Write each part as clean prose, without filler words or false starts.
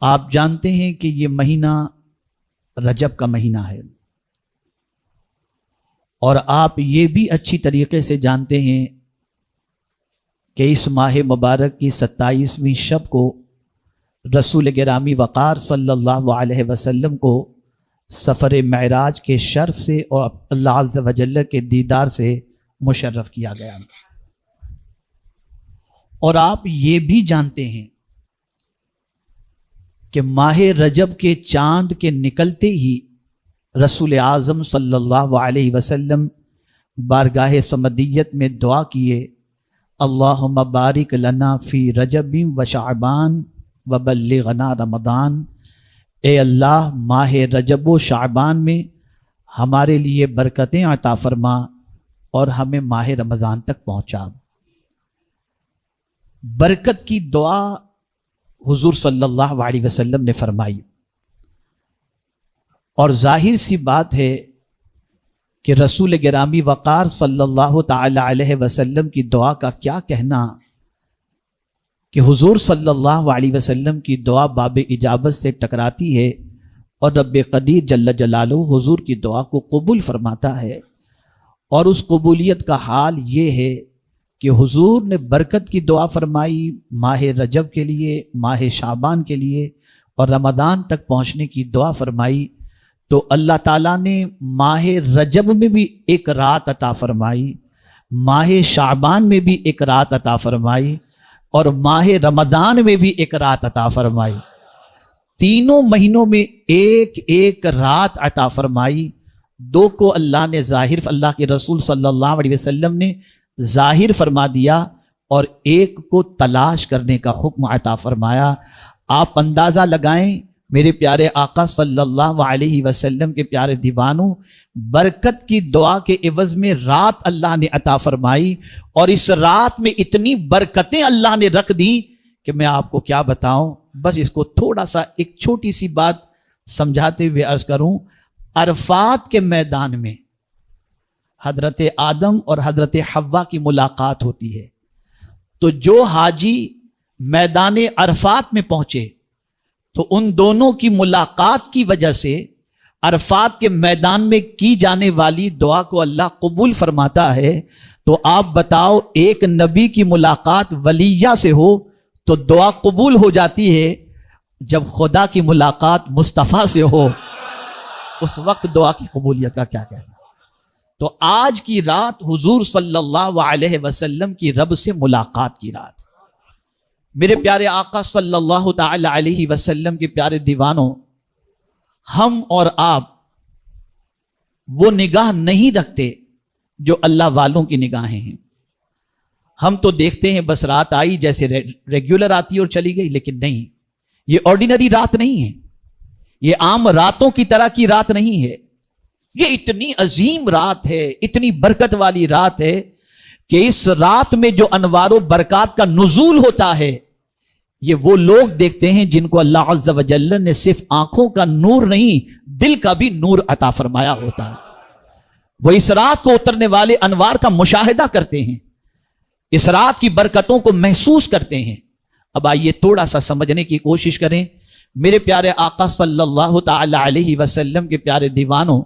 آپ جانتے ہیں کہ یہ مہینہ رجب کا مہینہ ہے، اور آپ یہ بھی اچھی طریقے سے جانتے ہیں کہ اس ماہ مبارک کی 27ویں شب کو رسول گرامی وقار صلی اللہ علیہ وسلم کو سفر معراج کے شرف سے اور اللہ عز و جل کے دیدار سے مشرف کیا گیا۔ اور آپ یہ بھی جانتے ہیں کہ ماہ رجب کے چاند کے نکلتے ہی رسول اعظم صلی اللہ علیہ وسلم بارگاہ صمدیت میں دعا کیے، اللہم بارک لنا فی رجب و شعبان وبلغنا رمضان، اے اللہ ماہ رجب و شعبان میں ہمارے لیے برکتیں عطا فرما اور ہمیں ماہ رمضان تک پہنچا۔ برکت کی دعا حضور صلی اللہ علیہ وسلم نے فرمائی، اور ظاہر سی بات ہے کہ رسول گرامی وقار صلی اللہ تعالی علیہ وسلم کی دعا کا کیا کہنا کہ حضور صلی اللہ علیہ وسلم کی دعا باب اجابت سے ٹکراتی ہے اور رب قدیر جل جلالہ حضور کی دعا کو قبول فرماتا ہے۔ اور اس قبولیت کا حال یہ ہے کہ حضور نے برکت کی دعا فرمائی ماہ رجب کے لیے، ماہ شعبان کے لیے، اور رمضان تک پہنچنے کی دعا فرمائی، تو اللہ تعالیٰ نے ماہ رجب میں بھی ایک رات عطا فرمائی، ماہ شعبان میں بھی ایک رات عطا فرمائی، اور ماہ رمضان میں بھی ایک رات عطا فرمائی۔ تینوں مہینوں میں ایک ایک رات عطا فرمائی۔ دو کو اللہ نے ظاہر، اللہ کے رسول صلی اللہ علیہ وسلم نے ظاہر فرما دیا، اور ایک کو تلاش کرنے کا حکم عطا فرمایا۔ آپ اندازہ لگائیں میرے پیارے آقا صلی اللہ علیہ وسلم کے پیارے دیوانوں، برکت کی دعا کے عوض میں رات اللہ نے عطا فرمائی، اور اس رات میں اتنی برکتیں اللہ نے رکھ دی کہ میں آپ کو کیا بتاؤں۔ بس اس کو تھوڑا سا ایک چھوٹی سی بات سمجھاتے ہوئے عرض کروں۔ عرفات کے میدان میں حضرت آدم اور حضرت حوا کی ملاقات ہوتی ہے، تو جو حاجی میدان عرفات میں پہنچے تو ان دونوں کی ملاقات کی وجہ سے عرفات کے میدان میں کی جانے والی دعا کو اللہ قبول فرماتا ہے۔ تو آپ بتاؤ، ایک نبی کی ملاقات ولیہ سے ہو تو دعا قبول ہو جاتی ہے، جب خدا کی ملاقات مصطفیٰ سے ہو اس وقت دعا کی قبولیت کا کیا کہنا۔ تو آج کی رات حضور صلی اللہ علیہ وسلم کی رب سے ملاقات کی رات۔ میرے پیارے آقا صلی اللہ تعالی علیہ وسلم کے پیارے دیوانوں، ہم اور آپ وہ نگاہ نہیں رکھتے جو اللہ والوں کی نگاہیں ہیں۔ ہم تو دیکھتے ہیں بس رات آئی جیسے ریگولر آتی اور چلی گئی، لیکن نہیں، یہ آرڈینری رات نہیں ہے، یہ عام راتوں کی طرح کی رات نہیں ہے، یہ اتنی عظیم رات ہے، اتنی برکت والی رات ہے کہ اس رات میں جو انوار و برکات کا نزول ہوتا ہے، یہ وہ لوگ دیکھتے ہیں جن کو اللہ عز و جل نے صرف آنکھوں کا نور نہیں، دل کا بھی نور عطا فرمایا ہوتا ہے۔ وہ اس رات کو اترنے والے انوار کا مشاہدہ کرتے ہیں، اس رات کی برکتوں کو محسوس کرتے ہیں۔ اب آئیے تھوڑا سا سمجھنے کی کوشش کریں۔ میرے پیارے آقا صلی اللہ تعالی علیہ وسلم کے پیارے دیوانوں،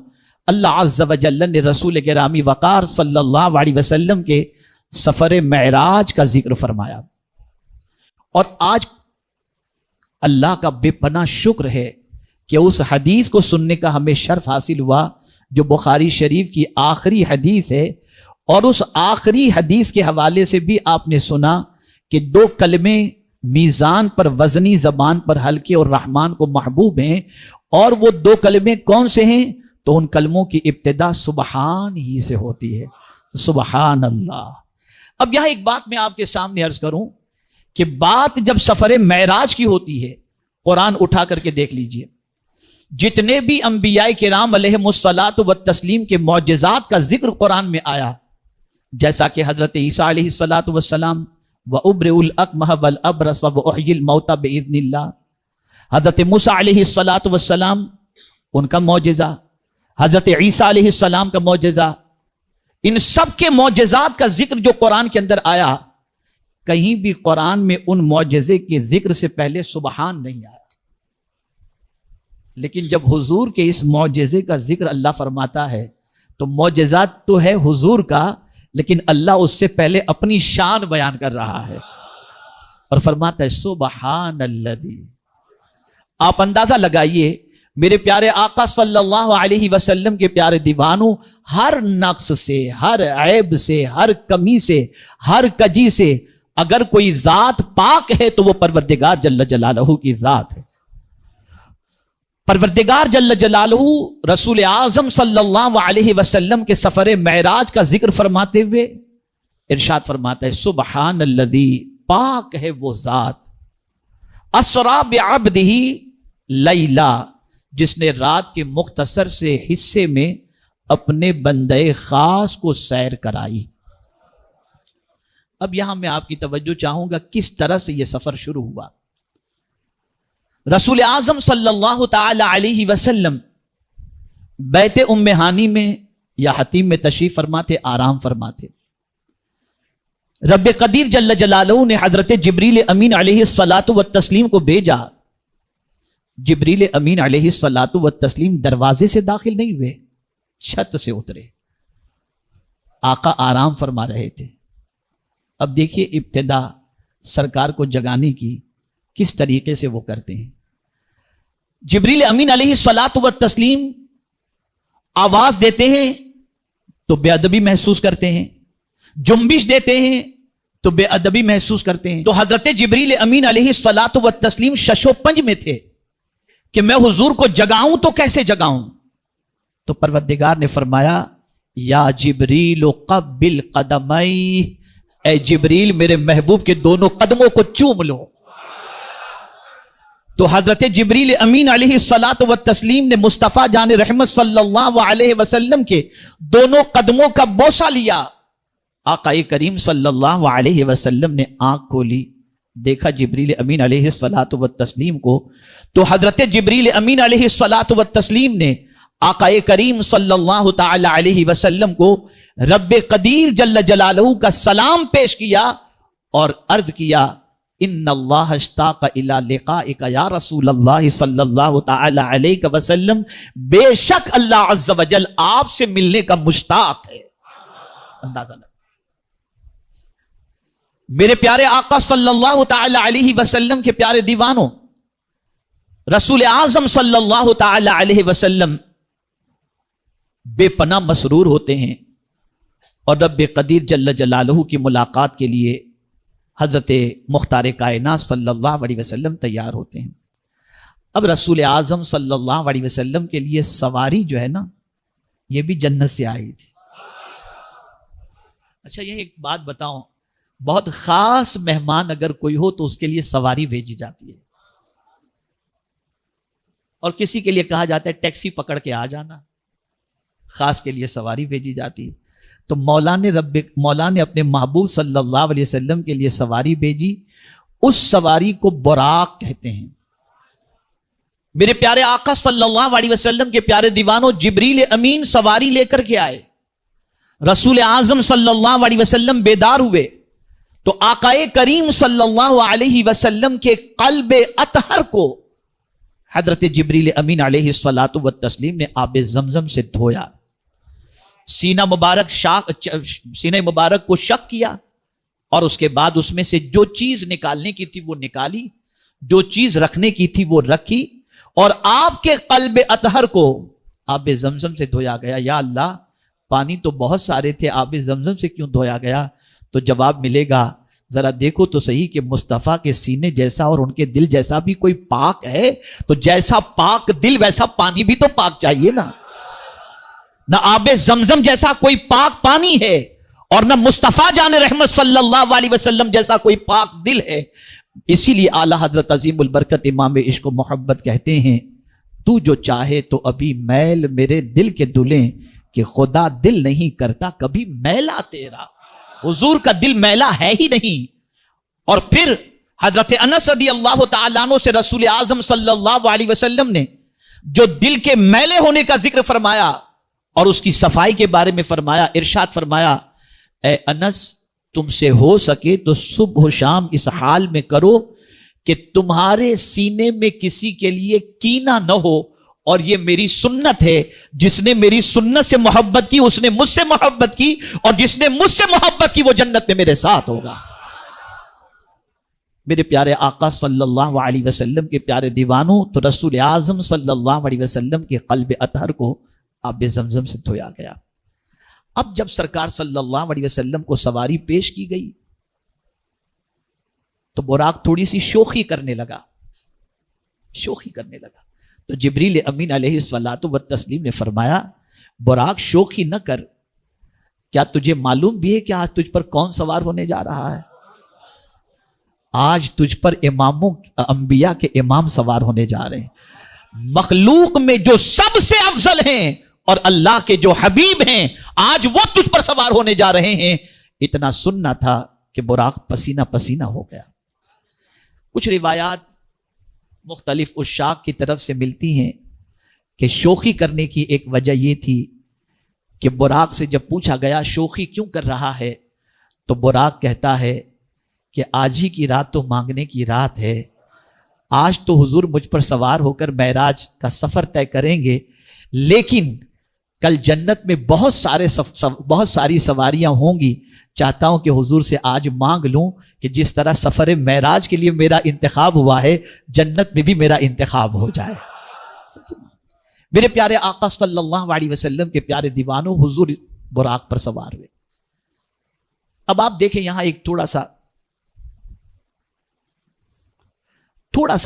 اللہ عز و جل نے رسول گرامی وقار صلی اللہ علیہ وسلم کے سفر معراج کا ذکر فرمایا، اور آج اللہ کا بے پناہ شکر ہے کہ اس حدیث کو سننے کا ہمیں شرف حاصل ہوا جو بخاری شریف کی آخری حدیث ہے، اور اس آخری حدیث کے حوالے سے بھی آپ نے سنا کہ دو کلمے میزان پر وزنی زبان پر ہلکے اور رحمان کو محبوب ہیں، اور وہ دو کلمے کون سے ہیں؟ تو ان کلموں کی ابتدا سبحان ہی سے ہوتی ہے، سبحان اللہ۔ اب یہاں ایک بات میں آپ کے سامنے عرض کروں کہ بات جب سفر معراج کی ہوتی ہے، قرآن اٹھا کر کے دیکھ لیجئے، جتنے بھی انبیاء کرام علیہم الصلاۃ والتسلیم کے معجزات کا ذکر قرآن میں آیا، جیسا کہ حضرت عیسیٰ علیہ الصلاۃ والسلام وَأُبْرِئُ الْأَكْمَحَ وَالْأَبْرَصَ وَأُحْيِي الْمَوْتَى بِإِذْنِ اللہ، حضرت موسیٰ علیہ الصلاۃ والسلام ان کا معجزہ، حضرت عیسیٰ علیہ السلام کا معجزہ، ان سب کے معجزات کا ذکر جو قرآن کے اندر آیا، کہیں بھی قرآن میں ان معجزے کے ذکر سے پہلے سبحان نہیں آیا۔ لیکن جب حضور کے اس معجزے کا ذکر اللہ فرماتا ہے تو معجزات تو ہے حضور کا، لیکن اللہ اس سے پہلے اپنی شان بیان کر رہا ہے اور فرماتا ہے سبحان الذی۔ آپ اندازہ لگائیے میرے پیارے آقا صلی اللہ علیہ وسلم کے پیارے دیوانوں، ہر نقص سے، ہر عیب سے، ہر کمی سے، ہر کجی سے اگر کوئی ذات پاک ہے تو وہ پروردگار جل جلالہ کی ذات ہے۔ پروردگار جل جلالہ رسول اعظم صلی اللہ علیہ وسلم کے سفر معراج کا ذکر فرماتے ہوئے ارشاد فرماتا ہے سبحان الذی، پاک ہے وہ ذات، اسرا بعبدہ لیلا، جس نے رات کے مختصر سے حصے میں اپنے بندے خاص کو سیر کرائی۔ اب یہاں میں آپ کی توجہ چاہوں گا کس طرح سے یہ سفر شروع ہوا۔ رسول اعظم صلی اللہ تعالی علیہ وسلم بیت ام ہانی میں یا حتیم میں تشریف فرماتے، آرام فرماتے۔ رب قدیر جل جلالہ نے حضرت جبریل امین علیہ الصلاۃ والتسلیم کو بھیجا۔ جبریل امین علیہ الصلاۃ والتسلیم دروازے سے داخل نہیں ہوئے، چھت سے اترے۔ آقا آرام فرما رہے تھے۔ اب دیکھیے ابتدا سرکار کو جگانے کی کس طریقے سے وہ کرتے ہیں۔ جبریل امین علیہ الصلاۃ والتسلیم آواز دیتے ہیں تو بے ادبی محسوس کرتے ہیں، جنبش دیتے ہیں تو بے ادبی محسوس کرتے ہیں۔ تو حضرت جبریل امین علیہ الصلاۃ والتسلیم شش و پنج میں تھے کہ میں حضور کو جگاؤں تو کیسے جگاؤں؟ تو پروردگار نے فرمایا یا جبریل قبل قدمی، اے جبریل میرے محبوب کے دونوں قدموں کو چوم لو۔ تو حضرت جبریل امین علیہ الصلاۃ والتسلیم نے مصطفیٰ جان رحمت صلی اللہ علیہ وسلم کے دونوں قدموں کا بوسہ لیا۔ آقا کریم صلی اللہ علیہ وسلم نے آنکھ کھولی، دیکھا جبریل امین علیہ الصلاۃ والتسلیم کو، تو حضرت جبریل امین علیہ الصلاۃ والتسلیم نے آقا کریم صلی اللہ تعالی علیہ وسلم کو رب قدیر جل جلالہ کا سلام پیش کیا اور عرض کیا ان اللہ اشتاق الی لقائک یا رسول اللہ صلی اللہ تعالی علیہ وسلم، بے شک اللہ عز و جل آپ سے ملنے کا مشتاق ہے۔ اندازہ لگا میرے پیارے آقا صلی اللہ تعالی علیہ وسلم کے پیارے دیوانوں، رسول اعظم صلی اللہ تعالی علیہ وسلم بے پناہ مسرور ہوتے ہیں اور رب قدیر جل جلالہ کی ملاقات کے لیے حضرت مختار کائنات صلی اللہ علیہ وسلم تیار ہوتے ہیں۔ اب رسول اعظم صلی اللہ علیہ وسلم کے لیے سواری جو ہے نا، یہ بھی جنت سے آئی تھی۔ اچھا یہ ایک بات بتاؤں، بہت خاص مہمان اگر کوئی ہو تو اس کے لیے سواری بھیجی جاتی ہے، اور کسی کے لیے کہا جاتا ہے ٹیکسی پکڑ کے آ جانا، خاص کے لیے سواری بھیجی جاتی ہے۔ تو مولا نے اپنے محبوب صلی اللہ علیہ وسلم کے لیے سواری بھیجی، اس سواری کو براق کہتے ہیں۔ میرے پیارے آقا صلی اللہ علیہ وسلم کے پیارے دیوانوں، جبریل امین سواری لے کر کے آئے، رسول اعظم صلی اللہ علیہ وسلم بیدار ہوئے تو آقا کریم صلی اللہ علیہ وسلم کے قلب اطہر کو حضرت جبریل امین علیہ الصلاۃ والتسلیم نے آب زمزم سے دھویا، سینہ مبارک کو شق کیا، اور اس کے بعد اس میں سے جو چیز نکالنے کی تھی وہ نکالی، جو چیز رکھنے کی تھی وہ رکھی، اور آپ کے قلب اطہر کو آب زمزم سے دھویا گیا۔ یا اللہ، پانی تو بہت سارے تھے، آب زمزم سے کیوں دھویا گیا؟ تو جواب ملے گا، ذرا دیکھو تو صحیح کہ مصطفیٰ کے سینے جیسا اور ان کے دل جیسا بھی کوئی پاک ہے، تو جیسا پاک دل ویسا پانی بھی تو پاک چاہیے نا۔ نہ آب زمزم جیسا کوئی پاک پانی ہے، اور نہ مصطفیٰ جان رحمت صلی اللہ علیہ وسلم جیسا کوئی پاک دل ہے۔ اسی لیے اعلیٰ حضرت عظیم البرکت امام عشق و محبت کہتے ہیں، تو جو چاہے تو ابھی میل میرے دل کے دلیں، کہ خدا دل نہیں کرتا کبھی میلا تیرا۔ حضور کا دل میلا ہے ہی نہیں۔ اور پھر حضرت انس رضی اللہ تعالیٰ عنہ سے رسول اعظم صلی اللہ علیہ وسلم نے جو دل کے میلے ہونے کا ذکر فرمایا اور اس کی صفائی کے بارے میں فرمایا، ارشاد فرمایا، اے انس، تم سے ہو سکے تو صبح و شام اس حال میں کرو کہ تمہارے سینے میں کسی کے لیے کینہ نہ ہو اور یہ میری سنت ہے، جس نے میری سنت سے محبت کی اس نے مجھ سے محبت کی، اور جس نے مجھ سے محبت کی وہ جنت میں میرے ساتھ ہوگا۔ میرے پیارے آقا صلی اللہ علیہ وسلم کے پیارے دیوانوں، تو رسول اعظم صلی اللہ علیہ وسلم کے قلب اطہر کو آب زمزم سے دھویا گیا۔ اب جب سرکار صلی اللہ علیہ وسلم کو سواری پیش کی گئی تو براق تھوڑی سی شوخی کرنے لگا، تو جبریل امین علیہ الصلاۃ والتسلیم نے فرمایا، براق شوخی نہ کر، کیا تجھے معلوم بھی ہے کہ آج تجھ پر کون سوار ہونے جا رہا ہے؟ آج تجھ پر اماموں انبیاء کے امام سوار ہونے جا رہے ہیں، مخلوق میں جو سب سے افضل ہیں اور اللہ کے جو حبیب ہیں، آج وہ تجھ پر سوار ہونے جا رہے ہیں۔ اتنا سننا تھا کہ براق پسینہ پسینہ ہو گیا۔ کچھ روایات مختلف عشاق کی طرف سے ملتی ہیں کہ شوخی کرنے کی ایک وجہ یہ تھی کہ براق سے جب پوچھا گیا شوخی کیوں کر رہا ہے تو براق کہتا ہے کہ آج ہی کی رات تو مانگنے کی رات ہے، آج تو حضور مجھ پر سوار ہو کر معراج کا سفر طے کریں گے، لیکن کل جنت میں بہت ساری سواریاں ہوں گی، چاہتا ہوں کہ حضور سے آج مانگ لوں کہ جس طرح سفر معراج کے لیے میرا انتخاب ہوا ہے جنت میں بھی میرا انتخاب ہو جائے۔ میرے پیارے آقا صلی اللہ علیہ وسلم کے پیارے دیوانوں، حضور براق پر سوار ہوئے۔ اب آپ دیکھیں یہاں ایک تھوڑا سا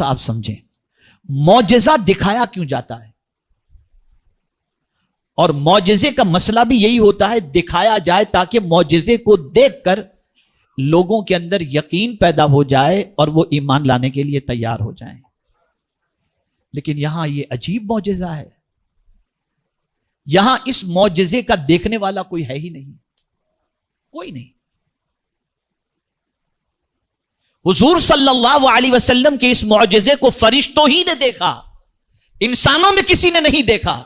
آپ سمجھیں، معجزہ دکھایا کیوں جاتا ہے؟ اور معجزے کا مسئلہ بھی یہی ہوتا ہے، دکھایا جائے تاکہ معجزے کو دیکھ کر لوگوں کے اندر یقین پیدا ہو جائے اور وہ ایمان لانے کے لیے تیار ہو جائیں۔ لیکن یہاں یہ عجیب معجزہ ہے، یہاں اس معجزے کا دیکھنے والا کوئی ہے ہی نہیں، کوئی نہیں۔ حضور صلی اللہ علیہ وسلم کے اس معجزے کو فرشتوں ہی نے دیکھا، انسانوں میں کسی نے نہیں دیکھا۔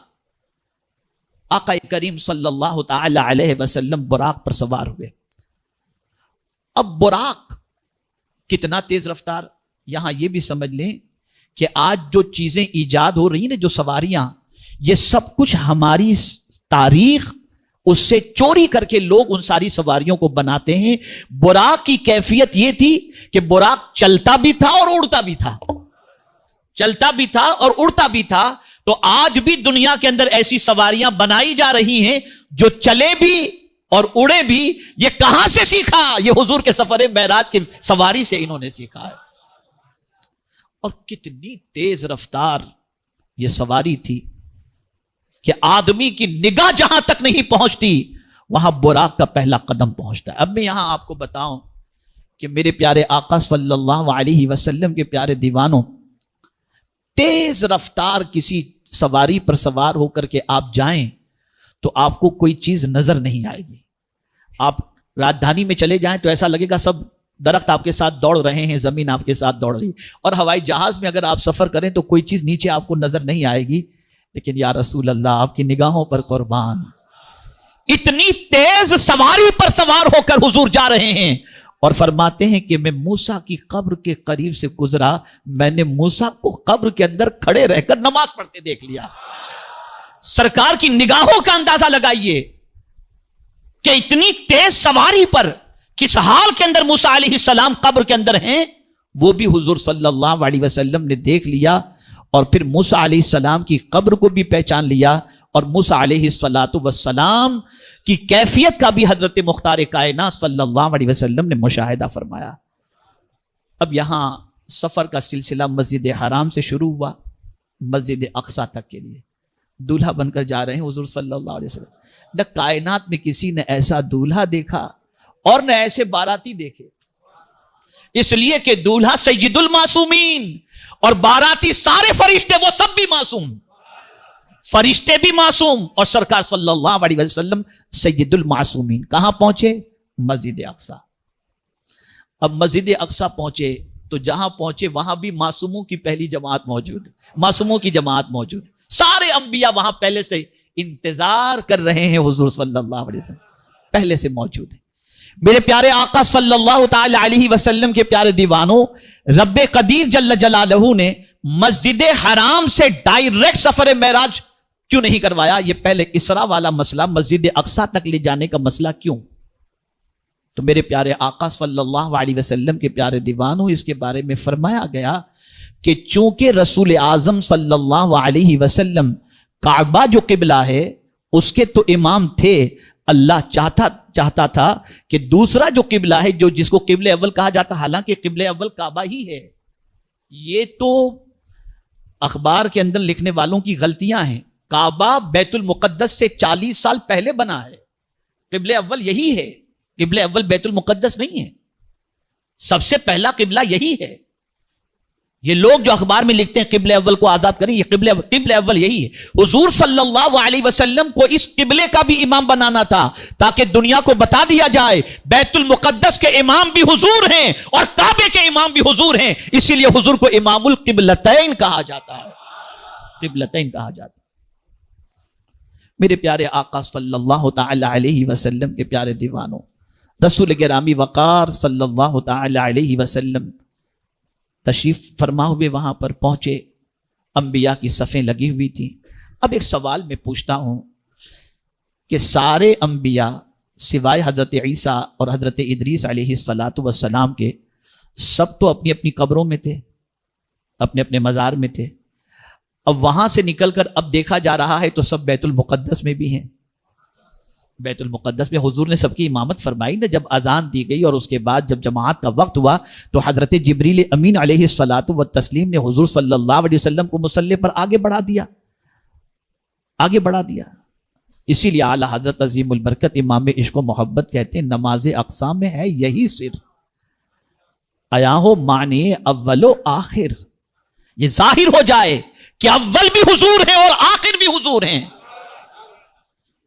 آقا کریم صلی اللہ تعالی علیہ وسلم براق پر سوار ہوئے۔ اب براق کتنا تیز رفتار، یہاں یہ بھی سمجھ لیں کہ آج جو چیزیں ایجاد ہو رہی ہیں، جو سواریاں، یہ سب کچھ ہماری تاریخ اس سے چوری کر کے لوگ ان ساری سواریوں کو بناتے ہیں۔ براق کی کیفیت یہ تھی کہ براق چلتا بھی تھا اور اڑتا بھی تھا، چلتا بھی تھا اور اڑتا بھی تھا۔ تو آج بھی دنیا کے اندر ایسی سواریاں بنائی جا رہی ہیں جو چلے بھی اور اڑے بھی۔ یہ کہاں سے سیکھا؟ یہ حضور کے سفر معراج کی سواری سے انہوں نے سیکھا ہے۔ اور کتنی تیز رفتار یہ سواری تھی کہ آدمی کی نگاہ جہاں تک نہیں پہنچتی وہاں براق کا پہلا قدم پہنچتا ہے۔ اب میں یہاں آپ کو بتاؤں کہ میرے پیارے آقا صلی اللہ علیہ وسلم کے پیارے دیوانوں، تیز رفتار کسی سواری پر سوار ہو کر کے آپ جائیں تو آپ کو کوئی چیز نظر نہیں آئے گی۔ آپ راجدھانی میں چلے جائیں تو ایسا لگے گا سب درخت آپ کے ساتھ دوڑ رہے ہیں، زمین آپ کے ساتھ دوڑ رہی ہے۔ اور ہوائی جہاز میں اگر آپ سفر کریں تو کوئی چیز نیچے آپ کو نظر نہیں آئے گی، لیکن یا رسول اللہ آپ کی نگاہوں پر قربان، اتنی تیز سواری پر سوار ہو کر حضور جا رہے ہیں اور فرماتے ہیں کہ میں موسیٰ کی قبر کے قریب سے گزرا، میں نے موسیٰ کو قبر کے اندر کھڑے رہ کر نماز پڑھتے دیکھ لیا۔ سرکار کی نگاہوں کا اندازہ لگائیے کہ اتنی تیز سواری پر کس حال کے اندر موسیٰ علیہ السلام قبر کے اندر ہیں، وہ بھی حضور صلی اللہ علیہ وسلم نے دیکھ لیا، اور پھر موسیٰ علیہ السلام کی قبر کو بھی پہچان لیا، اور موسیٰ علیہ السلام کی کیفیت کا بھی حضرت مختار کائنات صلی اللہ علیہ وسلم نے مشاہدہ فرمایا۔ اب یہاں سفر کا سلسلہ مسجد حرام سے شروع ہوا مسجد اقصیٰ تک کے لیے، دولہا بن کر جا رہے ہیں حضور صلی اللہ علیہ وسلم۔ نہ کائنات میں کسی نے ایسا دولہا دیکھا اور نہ ایسے باراتی دیکھے، اس لیے کہ دولہا سید المعصومین اور باراتی سارے فرشتے وہ سب بھی معصوم، فرشتے بھی معصوم، اور سرکار صلی اللہ علیہ وسلم سید المعصومین۔ کہاں پہنچے؟ مسجد اقصیٰ۔ اب مسجد اقصیٰ پہنچے تو جہاں پہنچے وہاں بھی معصوموں کی پہلی جماعت موجود ہے، معصوموں کی جماعت موجود ہے، سارے انبیاء وہاں پہلے سے انتظار کر رہے ہیں، حضور صلی اللہ علیہ وسلم پہلے سے موجود ہیں۔ میرے پیارے آقا صلی اللہ تعالی علیہ وسلم کے پیارے دیوانوں، رب قدیر جل جلالہ نے مسجد حرام سے ڈائریکٹ سفر معراج کیوں نہیں کروایا؟ یہ پہلے اسرا والا مسئلہ، مسجد اقصی تک لے جانے کا مسئلہ کیوں؟ تو میرے پیارے آقا صلی اللہ علیہ وسلم کے پیارے دیوانوں، اس کے بارے میں فرمایا گیا کہ چونکہ رسول اعظم صلی اللہ علیہ وسلم کعبہ جو قبلہ ہے اس کے تو امام تھے، اللہ چاہتا تھا کہ دوسرا جو قبلہ ہے، جو جس کو قبلہ اول کہا جاتا، حالانکہ قبلہ اول کعبہ ہی ہے، یہ تو اخبار کے اندر لکھنے والوں کی غلطیاں ہیں۔ کعبہ بیت المقدس سے 40 سال پہلے بنا ہے، قبلہ اول یہی ہے، قبلہ اول بیت المقدس نہیں ہے، سب سے پہلا قبلہ یہی ہے۔ یہ لوگ جو اخبار میں لکھتے ہیں قبلہ اول کو آزاد کریں، یہ قبلہ اول یہی ہے۔ حضور صلی اللہ علیہ وسلم کو اس قبلے کا بھی امام بنانا تھا تاکہ دنیا کو بتا دیا جائے بیت المقدس کے امام بھی حضور ہیں اور کعبے کے امام بھی حضور ہیں، اسی لیے حضور کو امام القبلتین کہا جاتا ہے، قبلتین کہا جاتا ہے۔ میرے پیارے آقا صلی اللہ تعالی علیہ وسلم کے پیارے دیوانوں، رسول گرامی وقار صلی اللہ تعالی علیہ وسلم تشریف فرما ہوئے وہاں پر پہنچے، انبیاء کی صفیں لگی ہوئی تھیں۔ اب ایک سوال میں پوچھتا ہوں کہ سارے انبیاء سوائے حضرت عیسیٰ اور حضرت ادریس علیہ السلام کے سب تو اپنی اپنی قبروں میں تھے، اپنے اپنے مزار میں تھے، اب وہاں سے نکل کر اب دیکھا جا رہا ہے تو سب بیت المقدس میں بھی ہیں۔ بیت المقدس میں حضور نے سب کی امامت فرمائی نا، جب اذان دی گئی اور اس کے بعد جب جماعت کا وقت ہوا تو حضرت جبریل امین علیہ السلام نے حضور صلی اللہ علیہ وسلم کو مصلی پر آگے بڑھا دیا۔ اسی لیے اعلیٰ حضرت عظیم البرکت امام عشق و محبت کہتے ہیں نماز اقصی میں ہے یہی سر، آیا ہو معنی اول و آخر، یہ ظاہر ہو جائے کہ اول بھی حضور ہیں اور آخر بھی حضور ہیں،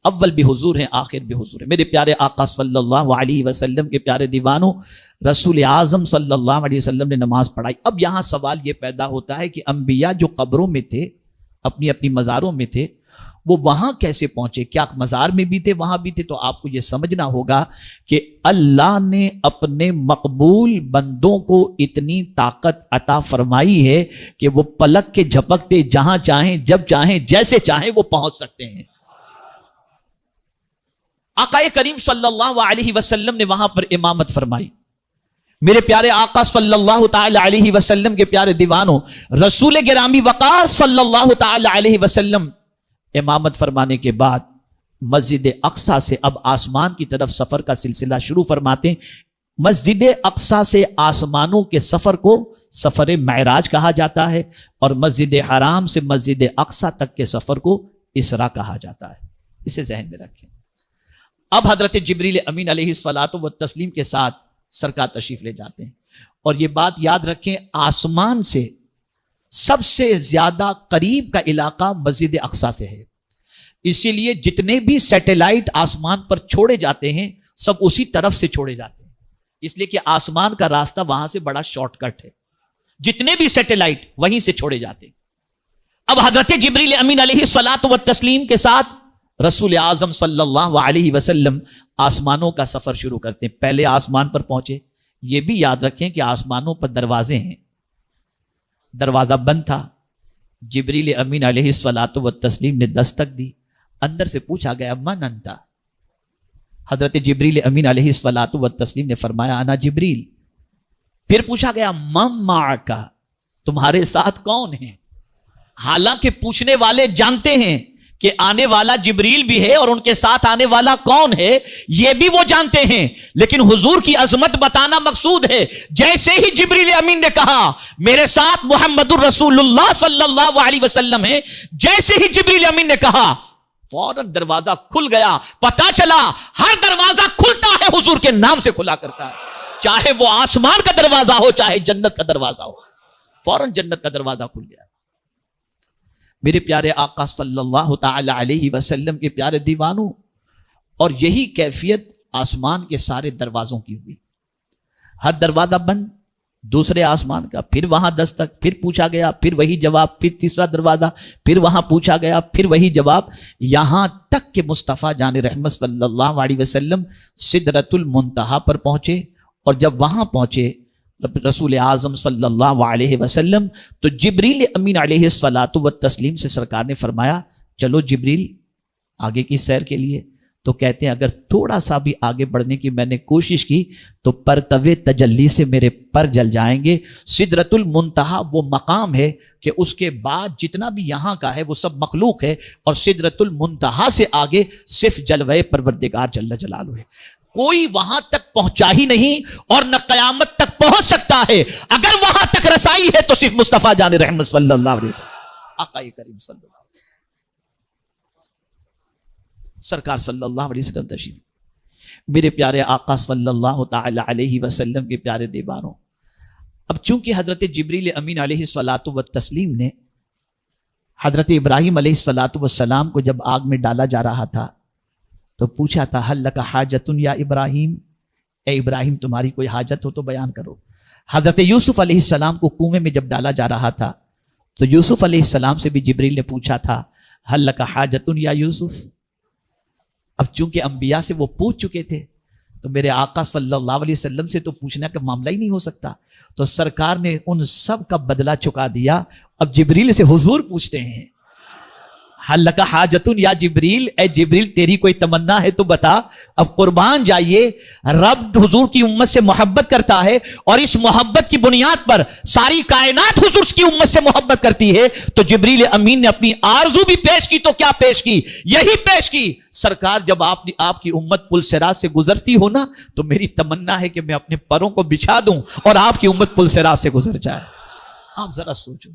اول بھی حضور ہیں آخر بھی حضور ہیں۔ میرے پیارے آقا صلی اللہ علیہ وسلم کے پیارے دیوانوں، رسول اعظم صلی اللہ علیہ وسلم نے نماز پڑھائی۔ اب یہاں سوال یہ پیدا ہوتا ہے کہ انبیاء جو قبروں میں تھے، اپنی اپنی مزاروں میں تھے، وہ وہاں کیسے پہنچے؟ کیا مزار میں بھی تھے، وہاں بھی تھے؟ تو آپ کو یہ سمجھنا ہوگا کہ اللہ نے اپنے مقبول بندوں کو اتنی طاقت عطا فرمائی ہے کہ وہ پلک کے جھپکتے جہاں چاہیں، جب چاہیں، جیسے چاہیں وہ پہنچ سکتے ہیں۔ آقا کریم صلی اللہ علیہ وسلم نے وہاں پر امامت فرمائی۔ میرے پیارے آقا صلی اللہ تعالی علیہ وسلم کے پیارے دیوانوں، رسول گرامی وقار صلی اللہ تعالی علیہ وسلم امامت فرمانے کے بعد مسجد اقصی سے اب آسمان کی طرف سفر کا سلسلہ شروع فرماتے ہیں۔ مسجد اقصی سے آسمانوں کے سفر کو سفر معراج کہا جاتا ہے، اور مسجد حرام سے مسجد اقصی تک کے سفر کو اسرا کہا جاتا ہے۔ اسے ذہن میں رکھیں۔ اب حضرت جبریل امین علیہ الصلاۃ والتسلیم کے ساتھ سرکار تشریف لے جاتے ہیں، اور یہ بات یاد رکھیں آسمان سے سب سے زیادہ قریب کا علاقہ مسجد اقصی سے ہے، اسی لیے جتنے بھی سیٹلائٹ آسمان پر چھوڑے جاتے ہیں سب اسی طرف سے چھوڑے جاتے ہیں، اس لیے کہ آسمان کا راستہ وہاں سے بڑا شارٹ کٹ ہے، جتنے بھی سیٹلائٹ وہیں سے چھوڑے جاتے ہیں۔ اب حضرت جبریل امین علیہ الصلاۃ والتسلیم کے ساتھ رسول اعظم صلی اللہ علیہ وسلم آسمانوں کا سفر شروع کرتے ہیں۔ پہلے آسمان پر پہنچے، یہ بھی یاد رکھیں کہ آسمانوں پر دروازے ہیں، دروازہ بند تھا، جبریل امین علیہ الصلاۃ والتسلیم نے دستک دی، اندر سے پوچھا گیا من انتا؟ حضرت جبریل امین علیہ الصلاۃ والتسلیم نے فرمایا انا جبریل۔ پھر پوچھا گیا من معک؟ تمہارے ساتھ کون ہیں؟ حالانکہ پوچھنے والے جانتے ہیں کہ آنے والا جبریل بھی ہے اور ان کے ساتھ آنے والا کون ہے یہ بھی وہ جانتے ہیں، لیکن حضور کی عظمت بتانا مقصود ہے۔ جیسے ہی جبریل امین نے کہا میرے ساتھ محمد الرسول اللہ صلی اللہ علیہ وسلم ہے، جیسے ہی جبریل امین نے کہا فوراً دروازہ کھل گیا۔ پتا چلا ہر دروازہ کھلتا ہے حضور کے نام سے کھلا کرتا ہے، چاہے وہ آسمان کا دروازہ ہو چاہے جنت کا دروازہ ہو، فوراً جنت کا دروازہ کھل گیا۔ میرے پیارے آقا صلی اللہ تعالی علیہ وسلم کے پیارے دیوانوں، اور یہی کیفیت آسمان کے سارے دروازوں کی ہوئی، ہر دروازہ بند، دوسرے آسمان کا، پھر وہاں دستک، پھر پوچھا گیا، پھر وہی جواب، پھر تیسرا دروازہ، پھر وہاں پوچھا گیا، پھر وہی جواب، یہاں تک کہ مصطفیٰ جان رحمت صلی اللہ علیہ وسلم سدرۃ المنتہا پر پہنچے، اور جب وہاں پہنچے رسول اعظم صلی اللہ علیہ وسلم تو جبریل امین علیہ الصلاۃ والتسلیم سے سرکار نے فرمایا چلو جبریل آگے کی سیر کے لیے. تو کہتے ہیں اگر تھوڑا سا بھی آگے بڑھنے کی میں نے کوشش کی تو پرتوے تجلی سے میرے پر جل جائیں گے. سدرۃ المنتہا وہ مقام ہے کہ اس کے بعد جتنا بھی یہاں کا ہے وہ سب مخلوق ہے، اور سدرۃ المنتہا سے آگے صرف جلوہ پروردگار جل جلالہ ہے. کوئی وہاں تک پہنچا ہی نہیں اور نہ قیامت تک پہنچ سکتا ہے. اگر وہاں تک رسائی ہے تو صرف مصطفیٰ جان رحمت صلی اللہ علیہ وسلم، آقا کریم صلی اللہ علیہ وسلم، سرکار صلی اللہ علیہ وسلم تشریف. میرے پیارے آقا صلی اللہ تعالی علیہ وسلم کے پیارے دیوانوں، اب چونکہ حضرت جبریل امین علیہ الصلاۃ والتسلیم نے حضرت ابراہیم علیہ الصلاۃ والسلام کو جب آگ میں ڈالا جا رہا تھا تو پوچھا تھا حل لک حاجۃ یا ابراہیم، اے ابراہیم تمہاری کوئی حاجت ہو تو بیان کرو. حضرت یوسف علیہ السلام کو کنویں میں جب ڈالا جا رہا تھا تو یوسف علیہ السلام سے بھی جبریل نے پوچھا تھا حل لک حاجۃ یا یوسف. اب چونکہ انبیاء سے وہ پوچھ چکے تھے تو میرے آقا صلی اللہ علیہ وسلم سے تو پوچھنے کا معاملہ ہی نہیں ہو سکتا، تو سرکار نے ان سب کا بدلہ چکا دیا. اب جبریل سے حضور پوچھتے ہیں حل لک حاجۃ یا جبریل، اے جبریل تیری کوئی تمنا ہے تو بتا. اب قربان جائیے، رب حضور کی امت سے محبت کرتا ہے اور اس محبت کی بنیاد پر ساری کائنات حضور کی امت سے محبت کرتی ہے. تو جبریل امین نے اپنی آرزو بھی پیش کی، تو کیا پیش کی؟ یہی پیش کی سرکار جب آپ کی امت پل صراط سے گزرتی ہو نا تو میری تمنا ہے کہ میں اپنے پروں کو بچھا دوں اور آپ کی امت پل صراط سے گزر جائے. آپ ذرا سوچو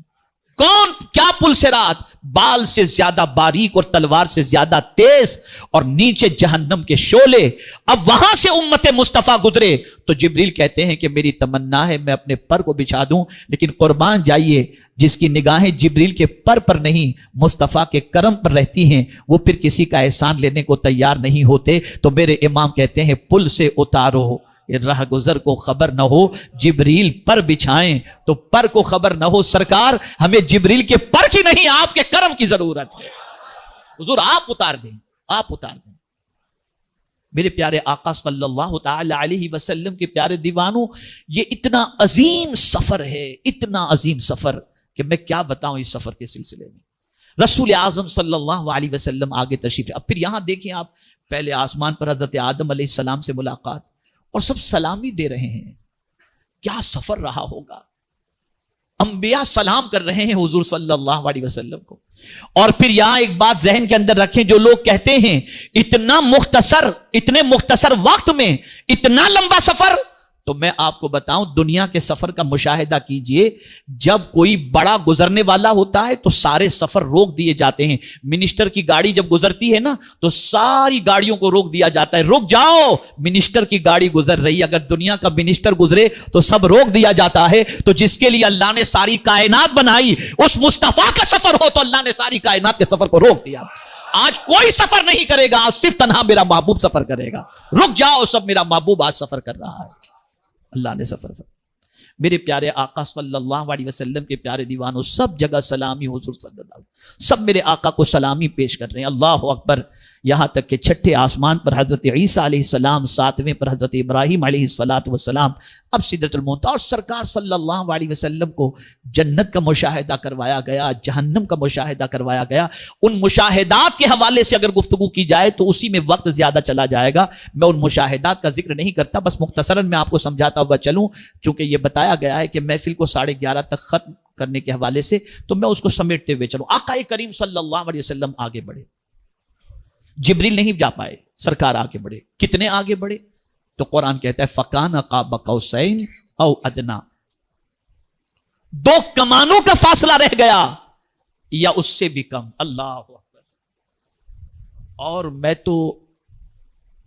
کون کیا پل صراط، بال سے زیادہ باریک اور تلوار سے زیادہ تیز اور نیچے جہنم کے شعلے. اب وہاں سے امت مصطفیٰ گزرے تو جبریل کہتے ہیں کہ میری تمنا ہے میں اپنے پر کو بچھا دوں. لیکن قربان جائیے جس کی نگاہیں جبریل کے پر نہیں مصطفیٰ کے کرم پر رہتی ہیں وہ پھر کسی کا احسان لینے کو تیار نہیں ہوتے. تو میرے امام کہتے ہیں پل سے اتارو راہ گزر کو خبر نہ ہو، جبریل پر بچھائیں تو پر کو خبر نہ ہو. سرکار ہمیں جبریل کے پر کی نہیں آپ کے کرم کی ضرورت ہے. حضور آپ اتار دیں، آپ اتار دیں. میرے پیارے آقا صلی اللہ تعالی علیہ وسلم کے پیارے دیوانوں، یہ اتنا عظیم سفر ہے، اتنا عظیم سفر کہ میں کیا بتاؤں اس سفر کے سلسلے میں. رسول اعظم صلی اللہ علیہ وسلم آگے تشریف. اب پھر یہاں دیکھیں آپ، پہلے آسمان پر حضرت آدم علیہ السلام سے ملاقات اور سب سلامی دے رہے ہیں. کیا سفر رہا ہوگا. انبیاء سلام کر رہے ہیں حضور صلی اللہ علیہ وسلم کو. اور پھر یہاں ایک بات ذہن کے اندر رکھیں، جو لوگ کہتے ہیں اتنے مختصر وقت میں اتنا لمبا سفر، تو میں آپ کو بتاؤں دنیا کے سفر کا مشاہدہ کیجئے. جب کوئی بڑا گزرنے والا ہوتا ہے تو سارے سفر روک دیے جاتے ہیں. منسٹر کی گاڑی جب گزرتی ہے نا تو ساری گاڑیوں کو روک دیا جاتا ہے، رک جاؤ منسٹر کی گاڑی گزر رہی ہے. اگر دنیا کا منسٹر گزرے تو سب روک دیا جاتا ہے. تو جس کے لیے اللہ نے ساری کائنات بنائی اس مصطفیٰ کا سفر ہو تو اللہ نے ساری کائنات کے سفر کو روک دیا. آج کوئی سفر نہیں کرے گا، صرف تنہا میرا محبوب سفر کرے گا. رک جاؤ سب، میرا محبوب آج سفر کر رہا ہے. اللہ نے سفر کر. میرے پیارے آقا صلی اللہ علیہ وسلم کے پیارے دیوانوں، سب جگہ سلامی حضور صلی اللہ علیہ وسلم، سب میرے آقا کو سلامی پیش کر رہے ہیں. اللہ اکبر. یہاں تک کہ چھٹے آسمان پر حضرت عیسیٰ علیہ السلام، ساتویں پر حضرت ابراہیم علیہ السلام، اب سدرۃ المنتہا. اور سرکار صلی اللہ علیہ وسلم کو جنت کا مشاہدہ کروایا گیا، جہنم کا مشاہدہ کروایا گیا. ان مشاہدات کے حوالے سے اگر گفتگو کی جائے تو اسی میں وقت زیادہ چلا جائے گا. میں ان مشاہدات کا ذکر نہیں کرتا، بس مختصراً میں آپ کو سمجھاتا ہوا چلوں. چونکہ یہ بتایا گیا ہے کہ محفل کو 11:30 تک ختم کرنے کے حوالے سے، تو میں اس کو سمیٹتے ہوئے چلوں. آقا کریم صلی اللہ علیہ وسلم آگے بڑھے. جبریل نہیں جا پائے، سرکار آگے بڑھے. کتنے آگے بڑھے؟ تو قرآن کہتا ہے فَكَانَ قَابَ قَوْسَيْنِ أَوْ أَدْنَىٰ، 2 کمانوں کا فاصلہ رہ گیا یا اس سے بھی کم. اللہ اکبر. اور میں تو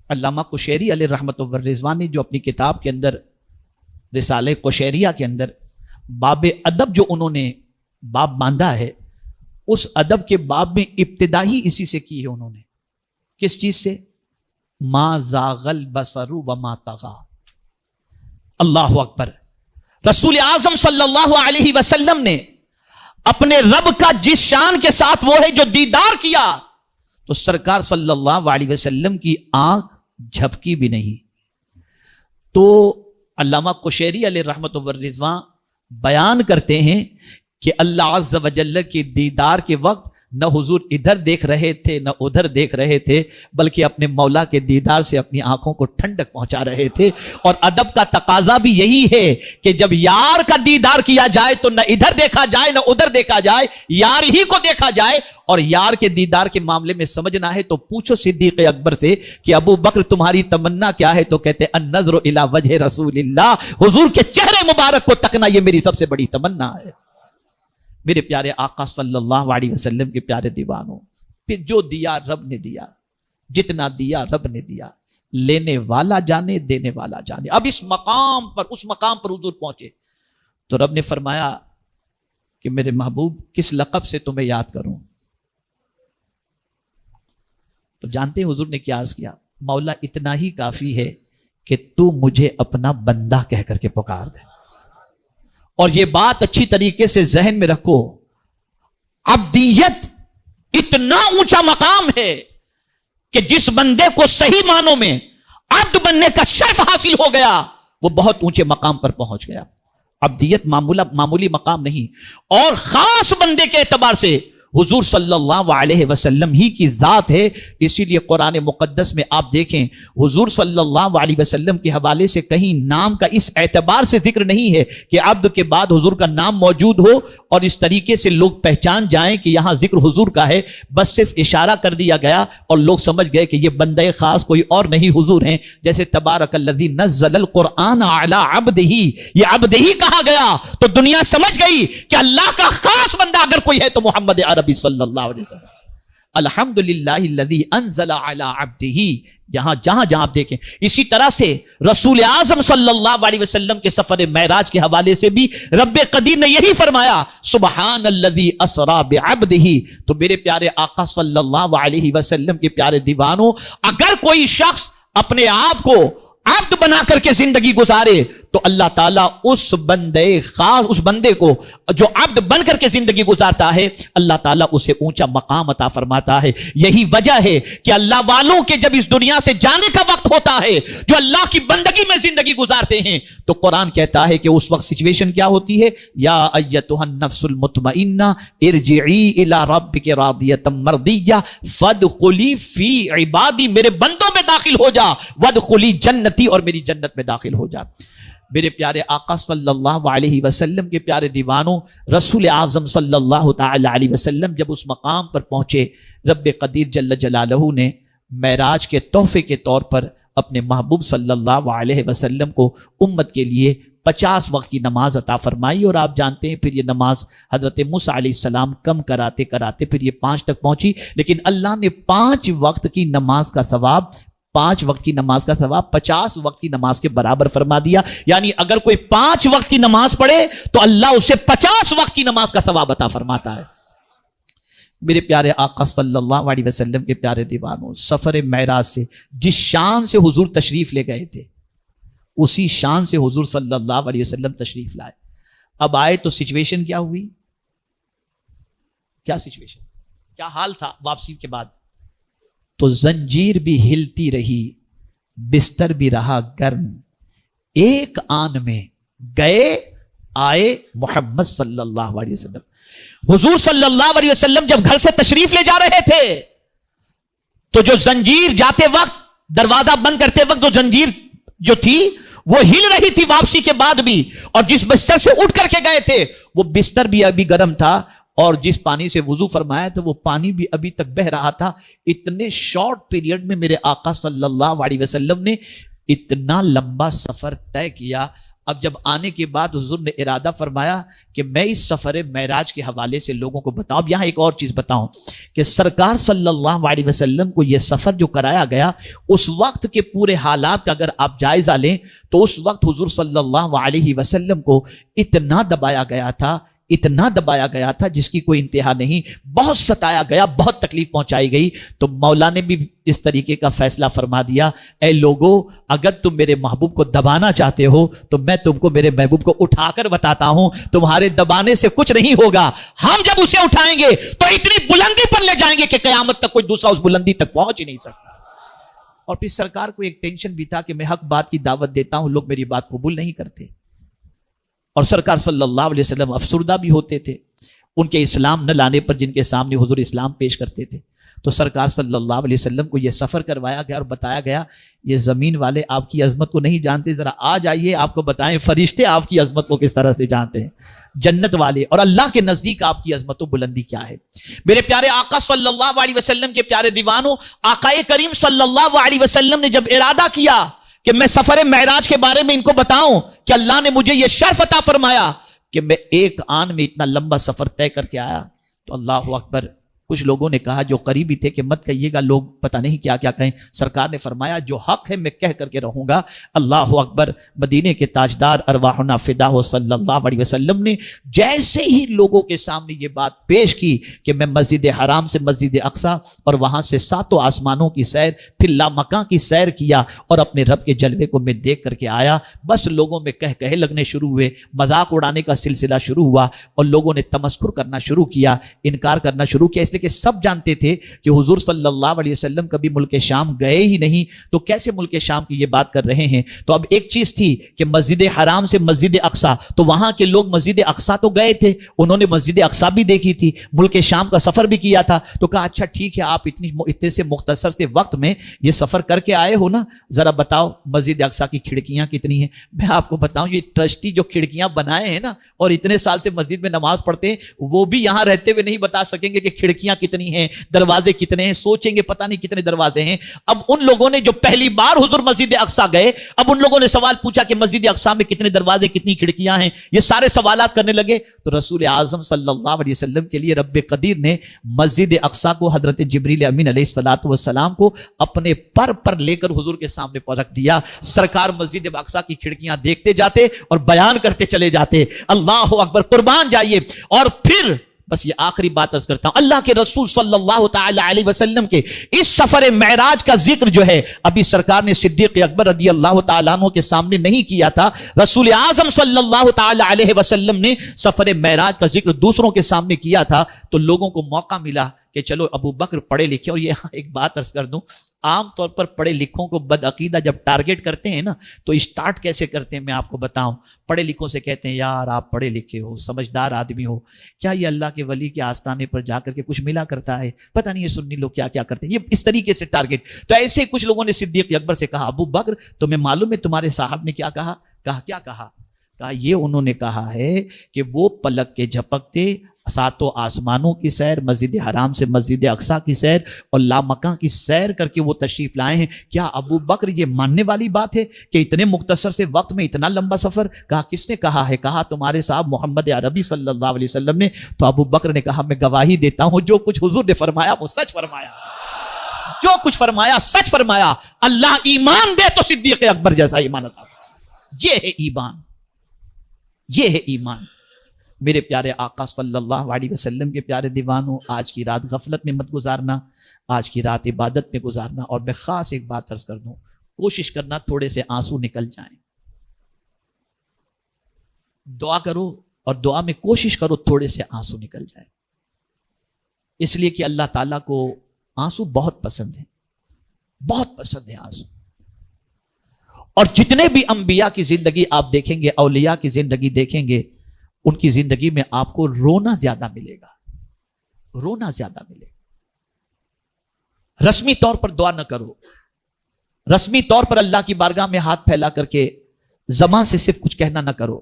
علامہ قشیری علیہ رحمت والرضوان نے جو اپنی کتاب کے اندر رسالہ قشیریہ کے اندر باب ادب جو انہوں نے باب باندھا ہے، اس ادب کے باب میں ابتدا ہی اسی سے کی ہے. انہوں نے کس چیز سے؟ ما زاغ البصر وما طغى. اللہ اکبر. رسول اعظم صلی اللہ علیہ وسلم نے اپنے رب کا جس شان کے ساتھ وہ ہے جو دیدار کیا، تو سرکار صلی اللہ علیہ وسلم کی آنکھ جھپکی بھی نہیں. تو علامہ قشیری علیہ رحمت والرضوان بیان کرتے ہیں کہ اللہ عز و جل کے دیدار کے وقت نہ حضور ادھر دیکھ رہے تھے نہ ادھر دیکھ رہے تھے، بلکہ اپنے مولا کے دیدار سے اپنی آنکھوں کو ٹھنڈک پہنچا رہے تھے۔ اور ادب کا تقاضا بھی یہی ہے کہ جب یار کا دیدار کیا جائے تو نہ ادھر دیکھا جائے نہ ادھر دیکھا جائے، یار ہی کو دیکھا جائے۔ اور یار کے دیدار کے معاملے میں سمجھنا ہے تو پوچھو صدیق اکبر سے کہ ابو بکر تمہاری تمنا کیا ہے، تو کہتے النظر الی وجہ رسول اللہ، حضور کے چہرے مبارک کو تکنا یہ میری سب سے بڑی تمنا ہے۔ میرے پیارے آقا صلی اللہ علیہ وسلم کے پیارے دیوانوں، پھر جو دیا رب نے دیا، جتنا دیا رب نے دیا، لینے والا جانے دینے والا جانے۔ اب اس مقام پر حضور پہنچے تو رب نے فرمایا کہ میرے محبوب کس لقب سے تمہیں یاد کروں؟ تو جانتے ہیں حضور نے کیا عرض کیا؟ مولا اتنا ہی کافی ہے کہ تو مجھے اپنا بندہ کہہ کر کے پکار دے۔ اور یہ بات اچھی طریقے سے ذہن میں رکھو، عبدیت اتنا اونچا مقام ہے کہ جس بندے کو صحیح معنوں میں عبد بننے کا شرف حاصل ہو گیا وہ بہت اونچے مقام پر پہنچ گیا۔ عبدیت معمولی مقام نہیں، اور خاص بندے کے اعتبار سے حضور صلی اللہ علیہ وسلم ہی کی ذات ہے۔ اسی لیے قرآن مقدس میں آپ دیکھیں حضور صلی اللہ علیہ وسلم کے حوالے سے کہیں نام کا اس اعتبار سے ذکر نہیں ہے کہ عبد کے بعد حضور کا نام موجود ہو اور اس طریقے سے لوگ پہچان جائیں کہ یہاں ذکر حضور کا ہے، بس صرف اشارہ کر دیا گیا اور لوگ سمجھ گئے کہ یہ بندہ خاص کوئی اور نہیں حضور ہیں۔ جیسے تبارک الذی نزل القرآن علی عبدہ، یہ عبد ہی کہا گیا تو دنیا سمجھ گئی کہ اللہ کا خاص بندہ اگر کوئی ہے تو محمد عربی صلی اللہ علیہ وسلم۔ الحمدللہ الذی انزل علی عبدہ، جہاں آپ دیکھیں۔ اسی طرح سے رسول اعظم صلی اللہ علیہ وسلم کے سفر معراج کے حوالے سے بھی رب قدیر نے یہی فرمایا سبحان الذی اسری بعبدہ۔ تو میرے پیارے آقا صلی اللہ علیہ وسلم کے پیارے دیوانوں، اگر کوئی شخص اپنے آپ کو عبد بنا کر کے زندگی گزارے تو اللہ تعالیٰ اس بندے کو جو عبد بن کر کے زندگی گزارتا ہے اللہ تعالیٰ اسے اونچا مقام عطا فرماتا ہے۔ یہی وجہ ہے کہ اللہ والوں کے جب اس دنیا سے جانے کا وقت ہوتا ہے، جو اللہ کی بندگی میں زندگی گزارتے ہیں، تو قرآن کہتا ہے کہ اس وقت سچویشن کیا ہوتی ہے؟ یا ایتھا النفس المطمئنہ ارجعی الی ربک راضیۃ مرضیہ فادخلی فی عبادی، میرے بندوں میں داخل ہو جا، وادخلی جنتی، اور میری جنت میں داخل ہو جا۔ میرے پیارے آقا صلی اللہ علیہ وسلم کے پیارے دیوانوں، رسول اعظم صلی اللہ تعالی علیہ وسلم جب اس مقام پر پہنچے، رب قدیر جل جلالہ نے معراج کے تحفے کے طور پر اپنے محبوب صلی اللہ علیہ وسلم کو امت کے لیے 50 وقت کی نماز عطا فرمائی۔ اور آپ جانتے ہیں پھر یہ نماز حضرت موسیٰ علیہ السلام کم کراتے کراتے پھر یہ 5 تک پہنچی، لیکن اللہ نے 5 وقت کی نماز کا ثواب 5 وقت کی نماز کا ثواب 50 وقت کی نماز کے برابر فرما دیا۔ یعنی اگر کوئی 5 وقت کی نماز پڑھے تو اللہ اسے 50 وقت کی نماز کا ثواب عطا فرماتا ہے۔ میرے پیارے آقا صلی اللہ علیہ وسلم کے پیارے دیوانوں، سفر معراج سے جس شان سے حضور تشریف لے گئے تھے اسی شان سے حضور صلی اللہ علیہ وسلم تشریف لائے۔ اب آئے تو سچویشن کیا ہوئی؟ کیا سچویشن، کیا حال تھا واپسی کے بعد؟ تو زنجیر بھی ہلتی رہی، بستر بھی رہا گرم، ایک آن میں گئے آئے محمد صلی اللہ علیہ وسلم۔ حضور صلی اللہ علیہ وسلم جب گھر سے تشریف لے جا رہے تھے تو جو زنجیر جاتے وقت، دروازہ بند کرتے وقت جو زنجیر جو تھی وہ ہل رہی تھی واپسی کے بعد بھی، اور جس بستر سے اٹھ کر کے گئے تھے وہ بستر بھی ابھی گرم تھا، اور جس پانی سے وضو فرمایا تھا وہ پانی بھی ابھی تک بہ رہا تھا۔ اتنے شارٹ پیریڈ میں میرے آقا صلی اللہ علیہ وسلم نے اتنا لمبا سفر طے کیا۔ اب جب آنے کے بعد حضور نے ارادہ فرمایا کہ میں اس سفر معراج کے حوالے سے لوگوں کو بتاؤں۔ اب یہاں ایک اور چیز بتاؤں کہ سرکار صلی اللہ علیہ وسلم کو یہ سفر جو کرایا گیا، اس وقت کے پورے حالات کا اگر آپ جائزہ لیں تو اس وقت حضور صلی اللہ علیہ وسلم کو اتنا دبایا گیا تھا جس کی کوئی انتہا نہیں، بہت ستایا گیا، بہت تکلیف پہنچائی گئی۔ تو مولا نے بھی اس طریقے کا فیصلہ فرما دیا، اے لوگو اگر تم میرے محبوب کو دبانا چاہتے ہو تو میں تم کو میرے محبوب کو اٹھا کر بتاتا ہوں، تمہارے دبانے سے کچھ نہیں ہوگا، ہم جب اسے اٹھائیں گے تو اتنی بلندی پر لے جائیں گے کہ قیامت تک کوئی دوسرا اس بلندی تک پہنچ ہی نہیں سکتا۔ اور پھر سرکار کو ایک ٹینشن بھی تھا کہ میں حق بات کی دعوت دیتا ہوں، لوگ میری بات قبول نہیں کرتے، اور سرکار صلی اللہ علیہ وسلم افسردہ بھی ہوتے تھے ان کے اسلام نہ لانے پر، جن کے سامنے حضور اسلام پیش کرتے تھے۔ تو سرکار صلی اللہ علیہ وسلم کو یہ سفر کروایا گیا اور بتایا گیا یہ زمین والے آپ کی عظمت کو نہیں جانتے، ذرا آ جائیے آپ کو بتائیں فرشتے آپ کی عظمت کو کس طرح سے جانتے ہیں، جنت والے، اور اللہ کے نزدیک آپ کی عظمت و بلندی کیا ہے۔ میرے پیارے آقا صلی اللہ علیہ وسلم کے پیارے دیوانوں، آقا کریم صلی اللہ علیہ وسلم نے جب ارادہ کیا کہ میں سفر معراج کے بارے میں ان کو بتاؤں کہ اللہ نے مجھے یہ شرف عطا فرمایا کہ میں ایک آن میں اتنا لمبا سفر طے کر کے آیا، تو اللہ اکبر، کچھ لوگوں نے کہا جو قریبی تھے کہ مت کہیے گا، لوگ پتہ نہیں کیا کیا کہیں۔ سرکار نے فرمایا جو حق ہے میں کہہ کر کے رہوں گا۔ اللہ اکبر، مدینے کے تاجدار ارواحنا فدا ہو صلی اللہ علیہ وسلم نے جیسے ہی لوگوں کے سامنے یہ بات پیش کی کہ میں مسجد حرام سے مسجد اقصی اور وہاں سے ساتوں آسمانوں کی سیر، پھر لامکاں کی سیر کیا اور اپنے رب کے جلوے کو میں دیکھ کر کے آیا، بس لوگوں میں کہے لگنے شروع ہوئے، مذاق اڑانے کا سلسلہ شروع ہوا اور لوگوں نے تمسخر کرنا شروع کیا، انکار کرنا شروع کیا، اس لیے کہ سب جانتے تھے کہ حضور صلی اللہ علیہ وسلم کبھی ملک شام گئے ہی نہیں، تو کیسے ملک شام کی یہ بات کر رہے ہیں۔ تو اب ایک چیز تھی کہ مسجد حرام سے مسجد اقصی، تو وہاں کے لوگ مسجد اقصی تو گئے تھے، انہوں نے مسجد اقصی بھی دیکھی تھی، ملک شام کا سفر بھی کیا تھا، تو کہا اچھا ٹھیک ہے، آپ اتنے سے مختصر سے وقت میں یہ سفر کر کے آئے ہو نا، ذرا بتاؤ مسجد اقصی کی کھڑکیاں کتنی ہیں۔ میں آپ کو بتاؤں یہ ٹرسٹی جو کھڑکیاں بنائے ہیں نا اور اتنے سال سے مسجد میں نماز پڑھتے ہیں، وہ بھی یہاں رہتے ہوئے نہیں بتا سکیں گے کہ کھڑکیاں کتنی ہیں، دروازے کتنے ہیں، سوچیں گے پتہ نہیں کتنے دروازے ہیں۔ اب ان لوگوں نے جو پہلی بار حضور مسجد اقصی گئے، اب ان لوگوں نے سوال پوچھا کہ مسجد اقصی میں کتنے دروازے، کتنی کھڑکیاں ہیں، یہ سارے سوالات کرنے لگے۔ تو رسول اعظم صلی اللہ علیہ وسلم کے لیے رب قدیر نے مسجد اقصی کو حضرت جبریل امین علیہ الصلوۃ والسلام کو اپنے پر لے کر حضور کے سامنے پر رکھ دیا۔ سرکار مسجد اقصی کی کھڑکیاں دیکھتے جاتے اور بیان کرتے چلے جاتے۔ اللہ اکبر، قربان جائیے۔ اور پھر بس یہ آخری بات عرض کرتا ہوں، اللہ کے رسول صلی اللہ تعالی علیہ وسلم کے اس سفر معراج کا ذکر جو ہے ابھی سرکار نے صدیق اکبر رضی اللہ تعالیٰ عنہ کے سامنے نہیں کیا تھا، رسول اعظم صلی اللہ تعالی علیہ وسلم نے سفر معراج کا ذکر دوسروں کے سامنے کیا تھا، تو لوگوں کو موقع ملا کہ چلو ابو بکر پڑھے لکھے۔ اور یہ ایک بات عرض کر دوں، عام طور پر پڑھے لکھوں کو بدعقیدہ جب ٹارگٹ کرتے ہیں نا تو اسٹارٹ کیسے کرتے ہیں میں آپ کو بتاؤں۔ پڑھے لکھوں سے کہتے ہیں یار آپ پڑھے لکھے ہو، سمجھدار آدمی ہو، کیا یہ اللہ کے ولی کے آستانے پر جا کر کے کچھ ملا کرتا ہے؟ پتہ نہیں یہ سنی لوگ کیا کیا کرتے ہیں، یہ اس طریقے سے ٹارگٹ۔ تو ایسے کچھ لوگوں نے صدیق اکبر سے کہا ابو بکر تمہیں معلوم ہے تمہارے صاحب نے کیا کہا؟ کیا کہا یہ انہوں نے کہا ہے کہ وہ پلک کے جھپکتے ساتوں آسمانوں کی سیر، مسجد حرام سے مسجد اقصی کی سیر اور لامکاں کی سیر کر کے وہ تشریف لائے ہیں۔ کیا ابو بکر یہ ماننے والی بات ہے کہ اتنے مختصر سے وقت میں اتنا لمبا سفر؟ کہا کس نے کہا ہے؟ کہا تمہارے صاحب محمد عربی صلی اللہ علیہ وسلم نے۔ تو ابو بکر نے کہا میں گواہی دیتا ہوں جو کچھ حضور نے فرمایا وہ سچ فرمایا، جو کچھ فرمایا سچ فرمایا۔ اللہ ایمان دے تو صدیق اکبر جیسا ایمان عطا فرمائے۔ یہ ہے ایمان، یہ ہے ایمان۔ میرے پیارے آقا صلی اللہ علیہ وسلم کے پیارے دیوانوں، آج کی رات غفلت میں مت گزارنا، آج کی رات عبادت میں گزارنا۔ اور میں خاص ایک بات عرض کر دوں، کوشش کرنا تھوڑے سے آنسو نکل جائیں، دعا کرو اور دعا میں کوشش کرو تھوڑے سے آنسو نکل جائیں، اس لیے کہ اللہ تعالیٰ کو آنسو بہت پسند ہیں، بہت پسند ہیں آنسو۔ اور جتنے بھی انبیاء کی زندگی آپ دیکھیں گے، اولیاء کی زندگی دیکھیں گے، ان کی زندگی میں آپ کو رونا زیادہ ملے گا، رونا زیادہ ملے گا۔ رسمی طور پر دعا نہ کرو، رسمی طور پر اللہ کی بارگاہ میں ہاتھ پھیلا کر کے زبان سے صرف کچھ کہنا نہ کرو،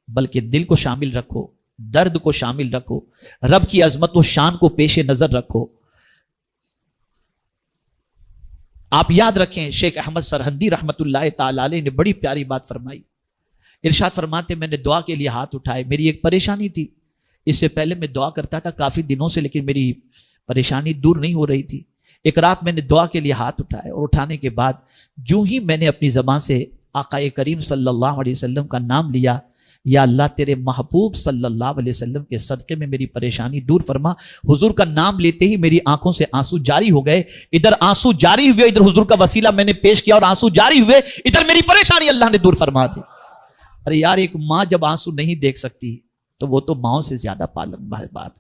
بلکہ دل کو شامل رکھو، درد کو شامل رکھو، رب کی عظمت و شان کو پیش نظر رکھو۔ آپ یاد رکھیں شیخ احمد سرہندی رحمت اللہ تعالی علیہ نے بڑی پیاری بات فرمائی۔ ارشاد فرماتے میں نے دعا کے لیے ہاتھ اٹھائے، میری ایک پریشانی تھی، اس سے پہلے میں دعا کرتا تھا کافی دنوں سے، لیکن میری پریشانی دور نہیں ہو رہی تھی۔ ایک رات میں نے دعا کے لیے ہاتھ اٹھائے اور اٹھانے کے بعد جو ہی میں نے اپنی زبان سے آقا کریم صلی اللہ علیہ وسلم کا نام لیا، یا اللہ تیرے محبوب صلی اللہ علیہ وسلم کے صدقے میں میری پریشانی دور فرما، حضور کا نام لیتے ہی میری آنکھوں سے آنسو جاری ہو گئے۔ ادھر آنسو جاری ہوئے، ادھر حضور کا وسیلہ میں نے پیش کیا اور آنسو جاری ہوئے، ادھر میری پریشانی اللہ نے دور فرما دی۔ ارے یار ایک ماں جب آنسو نہیں دیکھ سکتی تو وہ تو ماؤں سے زیادہ پالن بات۔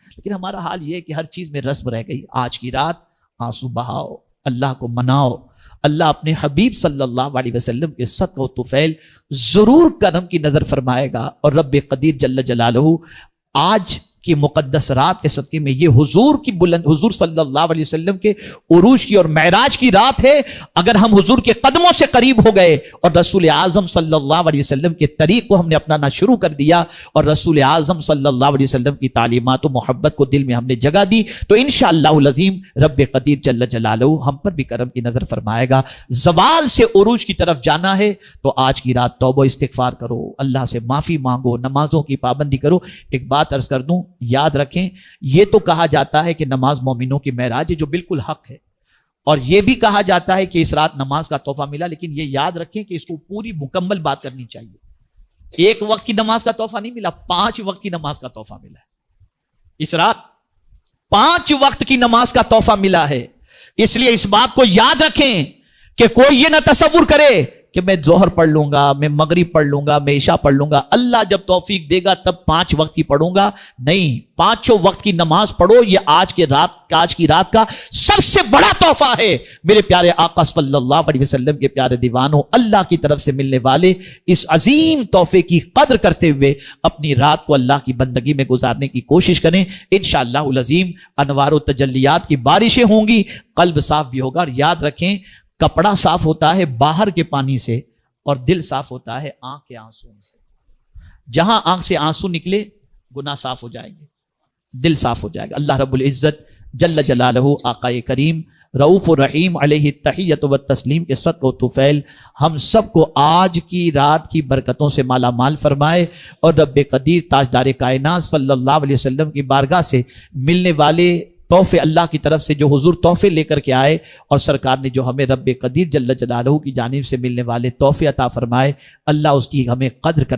لیکن ہمارا حال یہ ہے کہ ہر چیز میں رسم رہ گئی۔ آج کی رات آنسو بہاؤ، اللہ کو مناؤ، اللہ اپنے حبیب صلی اللہ علیہ وسلم کے صدقہ و طفیل ضرور کرم کی نظر فرمائے گا، اور رب قدیر جل جلالہ آج کی مقدس رات کے صدقے میں یہ حضور صلی اللہ علیہ وسلم کے عروج کی اور معراج کی رات ہے. اگر ہم حضور کے قدموں سے قریب ہو گئے اور رسول اعظم صلی اللہ علیہ وسلم کے طریق کو ہم نے اپنانا شروع کر دیا اور رسول اعظم صلی اللہ علیہ وسلم کی تعلیمات و محبت کو دل میں ہم نے جگہ دی، تو انشاءاللہ العظیم رب قدیر جل جلالہ ہم پر بھی کرم کی نظر فرمائے گا. زوال سے عروج کی طرف جانا ہے تو آج کی رات توبہ استغفار کرو، اللہ سے معافی مانگو، نمازوں کی پابندی کرو. ایک بات عرض کر دوں، یاد رکھیں، یہ تو کہا جاتا ہے کہ نماز مومنوں کی معراج ہے، جو بالکل حق ہے، اور یہ بھی کہا جاتا ہے کہ اس رات نماز کا تحفہ ملا، لیکن یہ یاد رکھیں کہ اس کو پوری مکمل بات کرنی چاہیے. ایک وقت کی نماز کا تحفہ نہیں ملا، 5 وقت کی نماز کا تحفہ ملا ہے. اس رات 5 وقت کی نماز کا تحفہ ملا ہے. اس لیے اس بات کو یاد رکھیں کہ کوئی یہ نہ تصور کرے کہ میں ظہر پڑھ لوں گا، میں مغرب پڑھ لوں گا، میں عشاء پڑھ لوں گا، اللہ جب توفیق دے گا تب 5 وقت کی پڑھوں گا. نہیں، 5 وقت کی نماز پڑھو. یہ آج کی رات کا سب سے بڑا تحفہ ہے. میرے پیارے آقا صلی اللہ علیہ وسلم کے پیارے دیوانوں، اللہ کی طرف سے ملنے والے اس عظیم تحفے کی قدر کرتے ہوئے اپنی رات کو اللہ کی بندگی میں گزارنے کی کوشش کریں. انشاءاللہ العظیم انوار و تجلیات کی بارشیں ہوں گی، قلب صاف بھی ہوگا. اور یاد رکھیں، کپڑا صاف ہوتا ہے باہر کے پانی سے اور دل صاف ہوتا ہے آنکھ کے آنسو سے. جہاں آنکھ سے آنسو نکلے گناہ صاف ہو جائیں گے، دل صاف ہو جائے گا. اللہ رب العزت جل جلالہ آقا کریم رؤوف الرحیم علیہ التحیۃ والتسلیم کے صدقہ و طفیل ہم سب کو آج کی رات کی برکتوں سے مالا مال فرمائے، اور رب قدیر تاجدار کائنات صلی اللہ علیہ وسلم کی بارگاہ سے ملنے والے تحفے، اللہ کی طرف سے جو حضور تحفے لے کر کے آئے اور سرکار نے جو ہمیں رب قدیر جل جلالہ کی جانب سے ملنے والے تحفے عطا فرمائے، اللہ اس کی ہمیں قدر کر